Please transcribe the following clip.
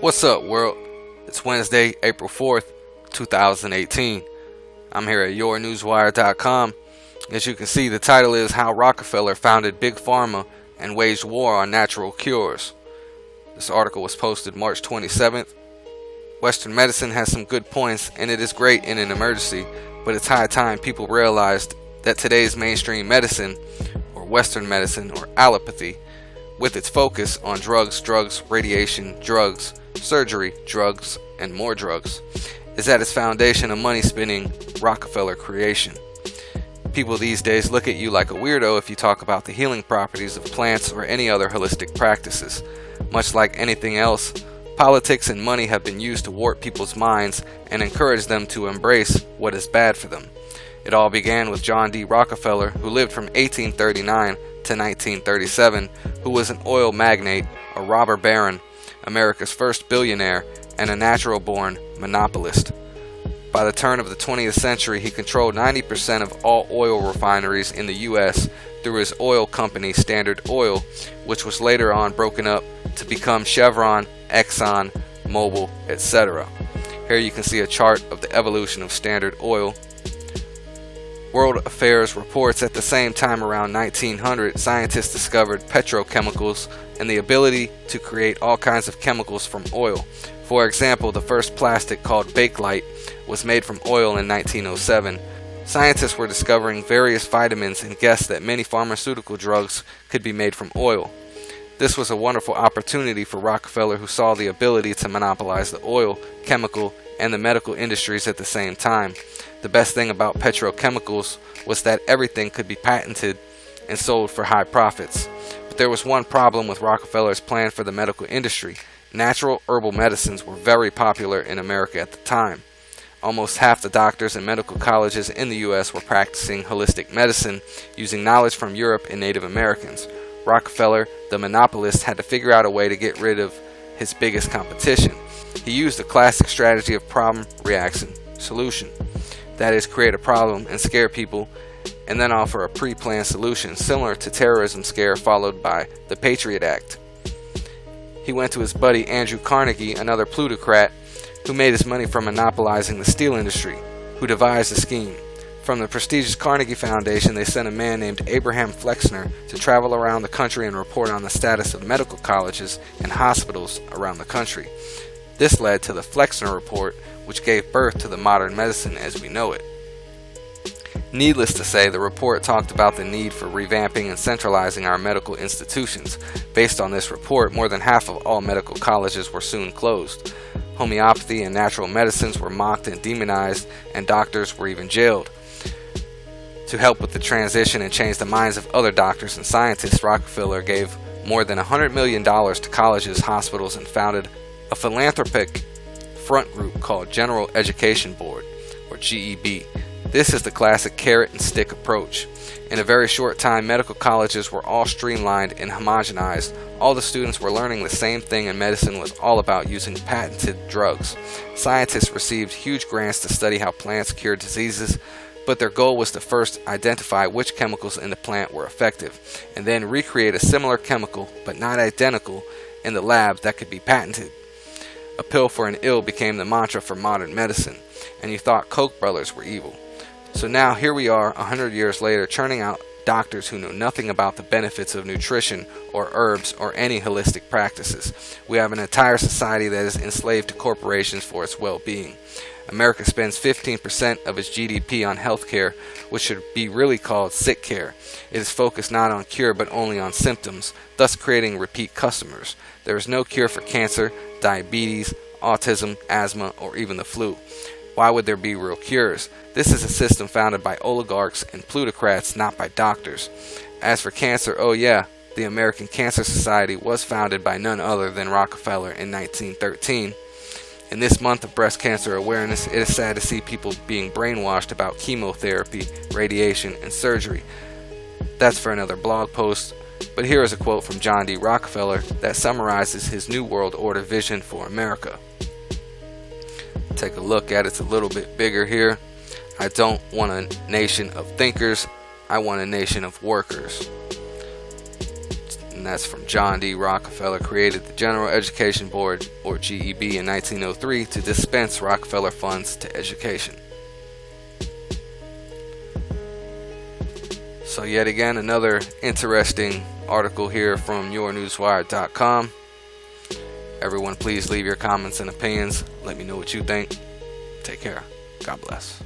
What's up, world? It's Wednesday, April 4th, 2018. I'm here at yournewswire.com. As you can see, the title is How Rockefeller Founded Big Pharma and Waged War on Natural Cures. This article was posted March 27th. Western medicine has some good points, and it is great in an emergency, but it's high time people realized that today's mainstream medicine, or Western medicine, or allopathy, with its focus on drugs, radiation, drugs, surgery, drugs, and more drugs, is at its foundation a money-spinning Rockefeller creation. People these days look at you like a weirdo if you talk about the healing properties of plants or any other holistic practices. Much like anything else, politics and money have been used to warp people's minds and encourage them to embrace what is bad for them. It all began with John D. Rockefeller, who lived from 1839 to 1937, who was an oil magnate, a robber baron, America's first billionaire, and a natural-born monopolist. By the turn of the 20th century, he controlled 90% of all oil refineries in the U.S. through his oil company Standard Oil, which was later on broken up to become Chevron, Exxon, Mobil, etc. Here you can see a chart of the evolution of Standard Oil. World Affairs reports at the same time around 1900, scientists discovered petrochemicals and the ability to create all kinds of chemicals from oil. For example, the first plastic called Bakelite was made from oil in 1907. Scientists were discovering various vitamins and guessed that many pharmaceutical drugs could be made from oil. This was a wonderful opportunity for Rockefeller, who saw the ability to monopolize the oil, chemical, and the medical industries at the same time. The best thing about petrochemicals was that everything could be patented and sold for high profits. But there was one problem with Rockefeller's plan for the medical industry. Natural herbal medicines were very popular in America at the time. Almost half the doctors and medical colleges in the U.S. were practicing holistic medicine using knowledge from Europe and Native Americans. Rockefeller, the monopolist, had to figure out a way to get rid of his biggest competition. He used the classic strategy of problem, reaction, solution. That is, create a problem and scare people, and then offer a pre-planned solution, similar to terrorism scare followed by the Patriot Act. He went to his buddy Andrew Carnegie, another plutocrat, who made his money from monopolizing the steel industry, who devised the scheme. From the prestigious Carnegie Foundation, they sent a man named Abraham Flexner to travel around the country and report on the status of medical colleges and hospitals around the country. This led to the Flexner Report, which gave birth to the modern medicine as we know it. Needless to say, the report talked about the need for revamping and centralizing our medical institutions. Based on this report, more than half of all medical colleges were soon closed. Homeopathy and natural medicines were mocked and demonized, and doctors were even jailed. To help with the transition and change the minds of other doctors and scientists, Rockefeller gave more than $100 million to colleges, hospitals, and founded a philanthropic front group called General Education Board, or GEB. This is the classic carrot and stick approach. In a very short time, medical colleges were all streamlined and homogenized. All the students were learning the same thing, and medicine was all about using patented drugs. Scientists received huge grants to study how plants cure diseases, but their goal was to first identify which chemicals in the plant were effective, and then recreate a similar chemical, but not identical, in the lab that could be patented. A pill for an ill became the mantra for modern medicine, and you thought Koch brothers were evil. So now here we are 100 years later, churning out doctors who know nothing about the benefits of nutrition or herbs or any holistic practices. We have an entire society that is enslaved to corporations for its well-being. America spends 15% of its GDP on healthcare, which should be really called sick care. It is focused not on cure but only on symptoms, thus creating repeat customers. There is no cure for cancer, diabetes, autism, asthma, or even the flu. Why would there be real cures? This is a system founded by oligarchs and plutocrats, not by doctors. As for cancer, oh yeah, the American Cancer Society was founded by none other than Rockefeller in 1913. In this month of breast cancer awareness, it is sad to see people being brainwashed about chemotherapy, radiation, and surgery. That's for another blog post, but here is a quote from John D. Rockefeller that summarizes his New World Order vision for America. Take a look at it. It's a little bit bigger here. I don't want a nation of thinkers. I want a nation of workers. and that's from John D. Rockefeller, created the General Education Board, or GEB, in 1903 to dispense Rockefeller funds to education. So yet again, another interesting article here from yournewswire.com. Everyone, please leave your comments and opinions. Let me know what you think. Take care. God bless.